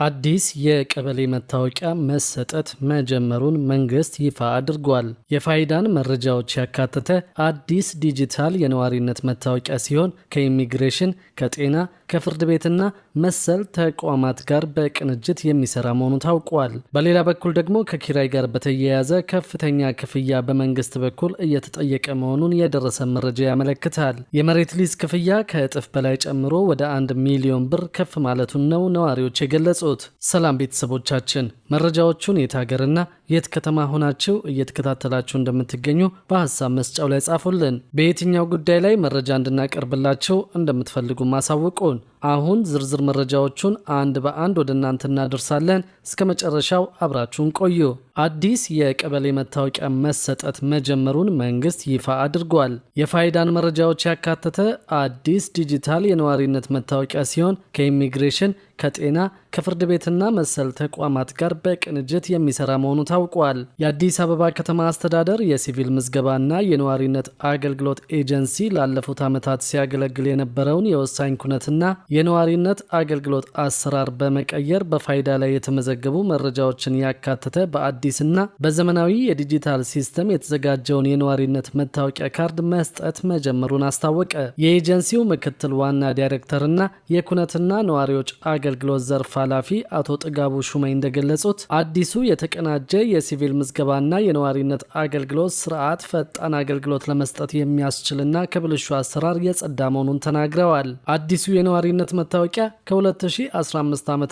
አዲስ የቀበሌ መታወቂያ መሰጠት መጀመሩን መንግስት ይፋ አድርጓል። የፋይዳን መረጃዎች ያካተተ አዲስ ዲጂታል የነዋሪነት መታወቂያ ሲሆን ከኢሚግሬሽን፣ ከጤና፣ ከፍርድ ቤትና መሰል ተቋማት ጋር በቅንጅት የሚሰራ መሆኑ ታውቋል። በሌላ በኩል ደግሞ ከኪራይ ጋር በተያያዘ ከፍተኛ ክፍያ በመንግስት በኩል እየተጠየቀ መሆኑን የደረሰ መረጃ ያመለክታል። የመሬት ሊዝ ክፍያ ከእጥፍ በላይ ጨምሮ ወደ 1 ሚሊዮን ብር ከፍ ማለቱን ነው ነዋሪዎች የገለጹት። ሰላም ቤተሰቦቻችን፣ መረጃዎቹን የት ሀገርና የት ከተማ ሆናችሁ እየተከታተላችሁ እንደምትገኙ በሀሳብ መስጫው ላይ ጻፉልን። በየትኛው ጉዳይ ላይ መረጃ እንድናቀርብላችሁ እንደምትፈልጉ ማሳውቁን። አሁን ዝርዝር መረጃዎቹን አንድ በአንድ ወደ እናንተ እናደርሳለን። እስከ መጨረሻው አብራችሁን ቆዩ። አዲስ የቀበሌ መታወቂያ መሰጠት መጀመሩን መንግስት ይፋ አድርጓል። የፋይዳን መረጃዎች ያካተተ አዲስ ዲጂታል የነዋሪነት መታወቂያ ሲሆን ከኢሚግሬሽን፣ ከጤና፣ ከፍርድ ቤትና መሰል ተቋማት ጋር በቅንጅት የሚሰራ መሆኑ ታውቋል። የአዲስ አበባ ከተማ አስተዳደር የሲቪል ምዝገባና የነዋሪነት አገልግሎት ኤጀንሲ ላለፉት ዓመታት ሲያገለግል የነበረውን የወሳኝ ኩነትና የነዋሪነት አገልግሎት አሰራር በመቀየር በፋይዳ ላይ የተመዘገቡ መረጃዎችን ያካተተ በአዲስና በዘመናዊ የዲጂታል ሲስተም የተዘጋጀውን የነዋሪነት መታወቂያ ካርድ መስጠት መጀመሩን አስታወቀ። የኤጀንሲው ምክትል ዋና ዳይሬክተርና የኩነትና ነዋሪዎች አገልግሎት ዘርፍ ኃላፊ አቶ ጥጋቡ ሹመይ እንደገለጹት አዲሱ የተቀናጀ የሲቪል ምዝገባና የነዋሪነት አገልግሎት ስርዓት ፈጣን አገልግሎት ለመስጠት የሚያስችልና ከብልሹ አሰራር የጸዳ መሆኑን ተናግረዋል። አዲሱ የነዋሪነት መታወቂያ ከ2015 ዓ.ም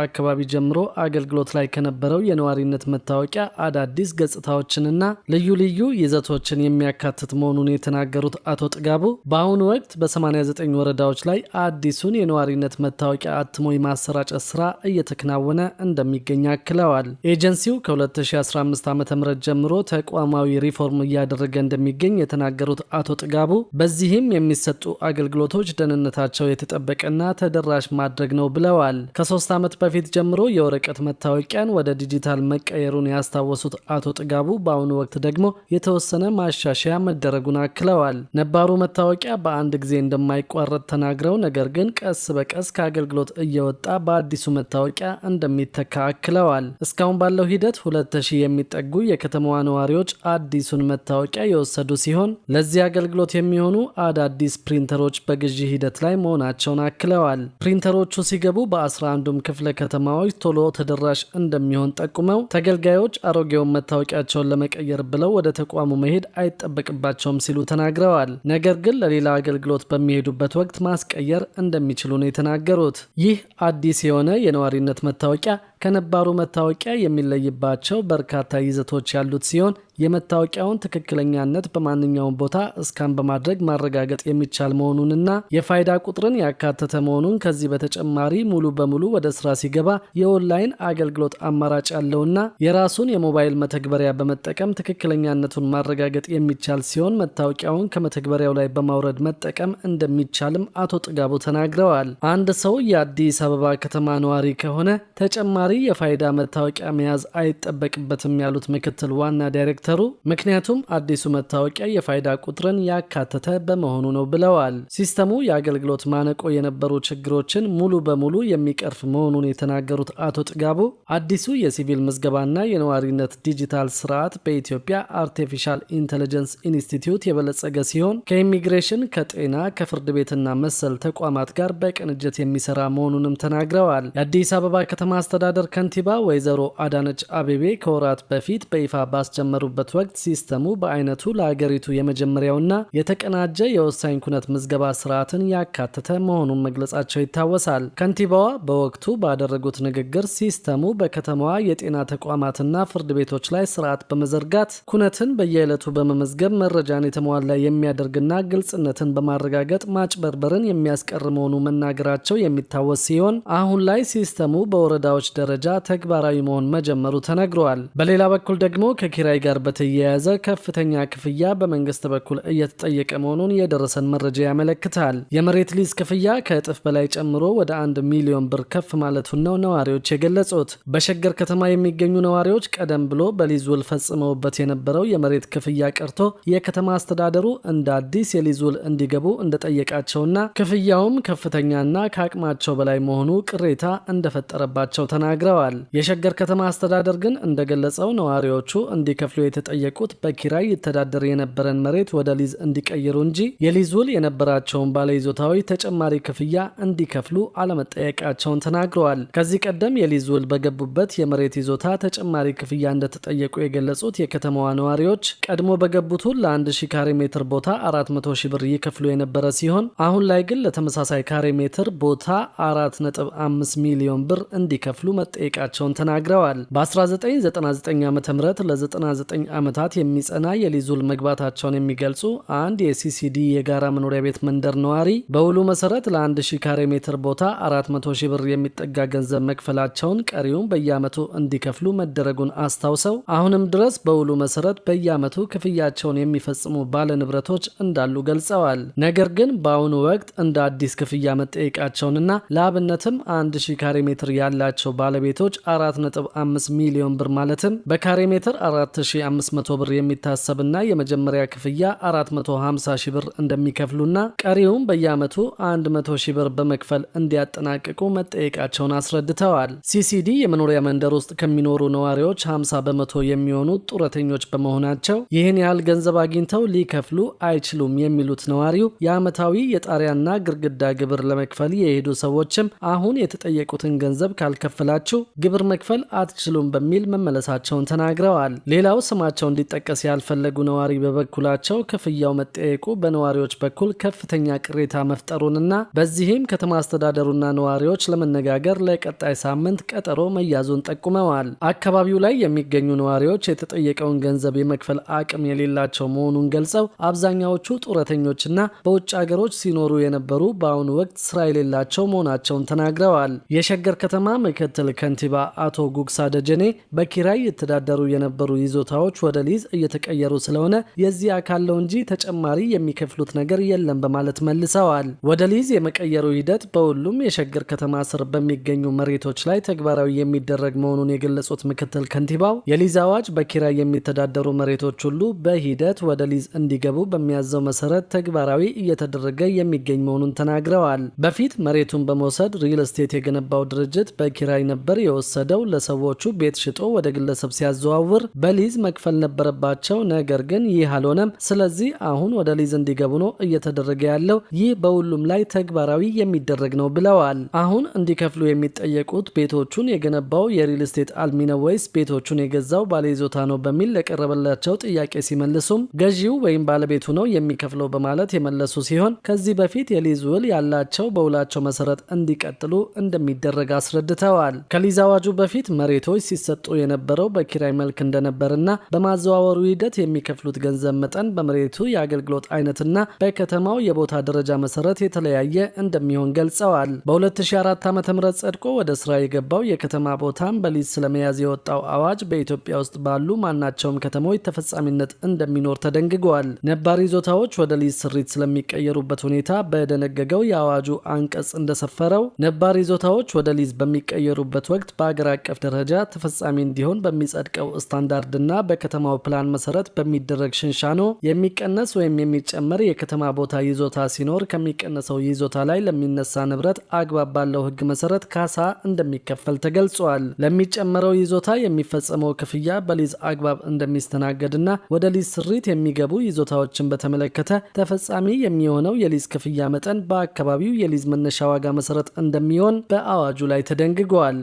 አካባቢ ጀምሮ አገልግሎት ላይ ከነበረው የነዋሪነት መታወቂያ አዳዲስ ገጽታዎችንና ልዩ ልዩ ይዘቶችን የሚያካትት መሆኑን የተናገሩት አቶ ጥጋቡ በአሁኑ ወቅት በ89 ወረዳዎች ላይ አዲሱን የነዋሪነት መታወቂያ አትሞ የማሰራጨት ስራ እየተከናወነ እንደሚገኝ አክለዋል። ኤጀንሲው ከ2015 ዓ.ም ጀምሮ ተቋማዊ ሪፎርም እያደረገ እንደሚገኝ የተናገሩት አቶ ጥጋቡ በዚህም የሚሰጡ አገልግሎቶች ደህንነታቸው የተጠበቀና ተደራሽ ማድረግ ነው ብለዋል። ከ3 ዓመት በፊት ጀምሮ የወረቀት መታወቂያን ወደ ዲጂታል መቀየሩን ያስታወሱት አቶ ጥጋቡ በአሁኑ ወቅት ደግሞ የተወሰነ ማሻሻያ መደረጉን አክለዋል። ነባሩ መታወቂያ በአንድ ጊዜ እንደማይቋረጥ ተናግረው ነገር ግን ቀስ በቀስ ከአገልግሎት እየወጣ በአዲሱ መታወቂያ እንደሚተካ አክለዋል። እስካሁን ባለው ሂደት 2000 የሚጠጉ የከተማዋ ነዋሪዎች አዲሱን መታወቂያ የወሰዱ ሲሆን ለዚህ አገልግሎት የሚሆኑ አዳዲስ ፕሪንተሮች በግዢ ሂደት ላይ መሆናቸውን አክለዋል። ፕሪንተሮቹ ሲገቡ በ11ዱም ክፍለ ከተማዎች ቶሎ ተደራሽ እንደሚሆን ጠቁመው ተገልጋዮች አሮጌውን መታወቂያቸውን ለመቀየር ብለው ወደ ተቋሙ መሄድ አይጠበቅባቸውም ሲሉ ተናግረዋል። ነገር ግን ለሌላ አገልግሎት በሚሄዱበት ወቅት ማስቀየር እንደሚችሉ ነው የተናገሩት። ይህ አዲስ የሆነ የነዋሪነት መታወቂያ ከነባሩ መታወቂያ የሚለይባቸው በርካታ ይዘቶች ያሉት ሲሆን የመታወቂያውን ትክክለኛነት በማንኛውም ቦታ እስካን በማድረግ ማረጋገጥ የሚቻል መሆኑንና የፋይዳ ቁጥርን ያካተተ መሆኑን ከዚህ በተጨማሪ ሙሉ በሙሉ ወደ ስራ ሲገባ የኦንላይን አገልግሎት አማራጭ ያለውና የራሱን የሞባይል መተግበሪያ በመጠቀም ትክክለኛነቱን ማረጋገጥ የሚቻል ሲሆን መታወቂያውን ከመተግበሪያው ላይ በማውረድ መጠቀም እንደሚቻልም አቶ ጥጋቡ ተናግረዋል። አንድ ሰው የአዲስ አበባ ከተማ ነዋሪ ከሆነ ተጨማሪ የፋይዳ መታወቂያ መያዝ አይጠበቅበትም ያሉት ምክትል ዋና ዳይሬክተሩ ምክንያቱም አዲሱ መታወቂያ የፋይዳ ቁጥርን ያካተተ በመሆኑ ነው ብለዋል። ሲስተሙ የአገልግሎት ማነቆ የነበሩ ችግሮችን ሙሉ በሙሉ የሚቀርፍ መሆኑን የተናገሩት አቶ ጥጋቡ አዲሱ የሲቪል ምዝገባና የነዋሪነት ዲጂታል ስርዓት በኢትዮጵያ አርቲፊሻል ኢንተለጀንስ ኢንስቲትዩት የበለጸገ ሲሆን ከኢሚግሬሽን፣ ከጤና፣ ከፍርድ ቤትና መሰል ተቋማት ጋር በቅንጅት የሚሰራ መሆኑንም ተናግረዋል። የአዲስ አበባ ከተማ አስተዳደር ከንቲባ ወይዘሮ አዳነች አቤቤ ከወራት በፊት በይፋ ባስጀመሩበት ወቅት ሲስተሙ በአይነቱ ለሀገሪቱ የመጀመሪያውና የተቀናጀ የወሳኝ ኩነት ምዝገባ ስርዓትን ያካተተ መሆኑን መግለጻቸው ይታወሳል። ከንቲባዋ በወቅቱ ባደረጉት ንግግር ሲስተሙ በከተማዋ የጤና ተቋማትና ፍርድ ቤቶች ላይ ስርዓት በመዘርጋት ኩነትን በየዕለቱ በመመዝገብ መረጃን የተሟላ የሚያደርግና ግልጽነትን በማረጋገጥ ማጭበርበርን የሚያስቀር መሆኑ መናገራቸው የሚታወስ ሲሆን አሁን ላይ ሲስተሙ በወረዳዎች ደረጃ ተግባራዊ መሆን መጀመሩ ተነግሯል። በሌላ በኩል ደግሞ ከኪራይ ጋር በተያያዘ ከፍተኛ ክፍያ በመንግስት በኩል እየተጠየቀ መሆኑን የደረሰን መረጃ ያመለክታል። የመሬት ሊዝ ክፍያ ከእጥፍ በላይ ጨምሮ ወደ 1 ሚሊዮን ብር ከፍ ማለቱን ነው ነዋሪዎች የገለጹት። በሸገር ከተማ የሚገኙ ነዋሪዎች ቀደም ብሎ በሊዝ ውል ፈጽመውበት የነበረው የመሬት ክፍያ ቀርቶ የከተማ አስተዳደሩ እንደ አዲስ የሊዝ ውል እንዲገቡ እንደጠየቃቸውና ክፍያውም ከፍተኛና ከአቅማቸው በላይ መሆኑ ቅሬታ እንደፈጠረባቸው ተናግረዋል። የሸገር ከተማ አስተዳደር ግን እንደገለጸው ነዋሪዎቹ እንዲከፍሉ የተጠየቁት በኪራይ ይተዳደር የነበረን መሬት ወደ ሊዝ እንዲቀይሩ እንጂ የሊዝ ውል የነበራቸውን ባለይዞታዎች ተጨማሪ ክፍያ እንዲከፍሉ አለመጠየቃቸውን ተናግረዋል። ከዚህ ቀደም የሊዝ ውል በገቡበት የመሬት ይዞታ ተጨማሪ ክፍያ እንደተጠየቁ የገለጹት የከተማዋ ነዋሪዎች ቀድሞ በገቡት ውል ለ1000 ካሬ ሜትር ቦታ 400 ሺህ ብር ይከፍሉ የነበረ ሲሆን አሁን ላይ ግን ለተመሳሳይ ካሬ ሜትር ቦታ 4.5 ሚሊዮን ብር እንዲከፍሉ መጠየቃቸውን ተናግረዋል። በ1999 ዓ.ም ለ99 ዓመታት የሚጸና የሊዝ ውል መግባታቸውን የሚገልጹ አንድ የሲሲዲ የጋራ መኖሪያ ቤት መንደር ነዋሪ በውሉ መሰረት ለ1000 ካሬ ሜትር ቦታ 400 ሺህ ብር የሚጠጋ ገንዘብ መክፈላቸውን ቀሪውን በየዓመቱ እንዲከፍሉ መደረጉን አስታውሰው አሁንም ድረስ በውሉ መሰረት በየዓመቱ ክፍያቸውን የሚፈጽሙ ባለ ንብረቶች እንዳሉ ገልጸዋል። ነገር ግን በአሁኑ ወቅት እንደ አዲስ ክፍያ መጠየቃቸውንና ለአብነትም 1000 ካሬ ሜትር ያላቸው ባለቤቶች 4.5 ሚሊዮን ብር ማለትም በካሬ ሜትር 4500 ብር የሚታሰብና የመጀመሪያ ክፍያ 450 ሺህ ብር እንደሚከፍሉና ቀሪውም በየዓመቱ 100 ሺህ ብር በመክፈል እንዲያጠናቅቁ መጠየቃቸውን አስረድተዋል። ሲሲዲ የመኖሪያ መንደር ውስጥ ከሚኖሩ ነዋሪዎች 50 በመቶ የሚሆኑት ጡረተኞች በመሆናቸው ይህን ያህል ገንዘብ አግኝተው ሊከፍሉ አይችሉም የሚሉት ነዋሪው የዓመታዊ የጣሪያና ግድግዳ ግብር ለመክፈል የሄዱ ሰዎችም አሁን የተጠየቁትን ገንዘብ ካልከፈላችሁ ግብር መክፈል አትችሉም በሚል መመለሳቸውን ተናግረዋል። ሌላው ስማቸው እንዲጠቀስ ያልፈለጉ ነዋሪ በበኩላቸው ክፍያው መጠየቁ በነዋሪዎች በኩል ከፍተኛ ቅሬታ መፍጠሩንና በዚህም ከተማ አስተዳደሩና ነዋሪዎች ለመነጋገር ለቀጣይ ሳምንት ቀጠሮ መያዙን ጠቁመዋል። አካባቢው ላይ የሚገኙ ነዋሪዎች የተጠየቀውን ገንዘብ የመክፈል አቅም የሌላቸው መሆኑን ገልጸው አብዛኛዎቹ ጡረተኞችና በውጭ ሀገሮች ሲኖሩ የነበሩ በአሁኑ ወቅት ስራ የሌላቸው መሆናቸውን ተናግረዋል። የሸገር ከተማ ምክትል ከንቲባ አቶ ጉግሳ ደጀኔ በኪራይ የተዳደሩ የነበሩ ይዞታዎች ወደ ሊዝ እየተቀየሩ ስለሆነ የዚህ አካል ነው እንጂ ተጨማሪ የሚከፍሉት ነገር የለም በማለት መልሰዋል። ወደ ሊዝ የመቀየሩ ሂደት በሁሉም የሸገር ከተማ ስር በሚገኙ መሬቶች ላይ ተግባራዊ የሚደረግ መሆኑን የገለጹት ምክትል ከንቲባው የሊዝ አዋጅ በኪራይ የሚተዳደሩ መሬቶች ሁሉ በሂደት ወደ ሊዝ እንዲገቡ በሚያዘው መሰረት ተግባራዊ እየተደረገ የሚገኝ መሆኑን ተናግረዋል። በፊት መሬቱን በመውሰድ ሪል ስቴት የገነባው ድርጅት በኪራይ ነበር የወሰደው። ለሰዎቹ ቤት ሽጦ ወደ ግለሰብ ሲያዘዋውር በሊዝ መክፈል ነበረባቸው። ነገር ግን ይህ አልሆነም። ስለዚህ አሁን ወደ ሊዝ እንዲገቡ ነው እየተደረገ ያለው። ይህ በሁሉም ላይ ተግባራዊ የሚደረግ ነው ብለዋል። አሁን እንዲከፍሉ የሚጠየቁት ቤቶቹን የገነባው የሪል ስቴት አልሚ ነው ወይስ ቤቶቹን የገዛው ባለይዞታ ነው በሚል ለቀረበላቸው ጥያቄ ሲመልሱም ገዢው ወይም ባለቤቱ ነው የሚከፍለው በማለት የመለሱ ሲሆን ከዚህ በፊት የሊዝ ውል ያላቸው በውላቸው መሰረት እንዲቀጥሉ እንደሚደረግ አስረድተዋል። ከሊዝ አዋጁ በፊት መሬቶች ሲሰጡ የነበረው በኪራይ መልክ እንደነበርና በማዘዋወሩ ሂደት የሚከፍሉት ገንዘብ መጠን በመሬቱ የአገልግሎት አይነትና በከተማው የቦታ ደረጃ መሰረት የተለያየ እንደሚሆን ገልጸዋል። በ2004 ዓ.ም ጸድቆ ወደ ስራ የገባው የከተማ ቦታን በሊዝ ስለመያዝ የወጣው አዋጅ በኢትዮጵያ ውስጥ ባሉ ማናቸውም ከተሞች ተፈጻሚነት እንደሚኖር ተደንግጓል። ነባር ይዞታዎች ወደ ሊዝ ስሪት ስለሚቀየሩበት ሁኔታ በደነገገው የአዋጁ አንቀጽ እንደሰፈረው ነባር ይዞታዎች ወደ ሊዝ በሚቀየሩበት ወቅት በአገር አቀፍ ደረጃ ተፈጻሚ እንዲሆን በሚጸድቀው ስታንዳርድና በከተማው ፕላን መሰረት በሚደረግ ሽንሻኖ የሚቀነስ ወይም የሚጨመር የከተማ ቦታ ይዞታ ሲኖር ከሚቀነሰው ይዞታ ላይ ለሚነሳ ንብረት አግባብ ባለው ሕግ መሰረት ካሳ እንደሚከፈል ተገልጿል። ለሚጨመረው ይዞታ የሚፈጸመው ክፍያ በሊዝ አግባብ እንደሚስተናገድና ወደ ሊዝ ስሪት የሚገቡ ይዞታዎችን በተመለከተ ተፈጻሚ የሚሆነው የሊዝ ክፍያ መጠን በአካባቢው የሊዝ መነሻ ዋጋ መሰረት እንደሚሆን በአዋጁ ላይ ተደንግጓል።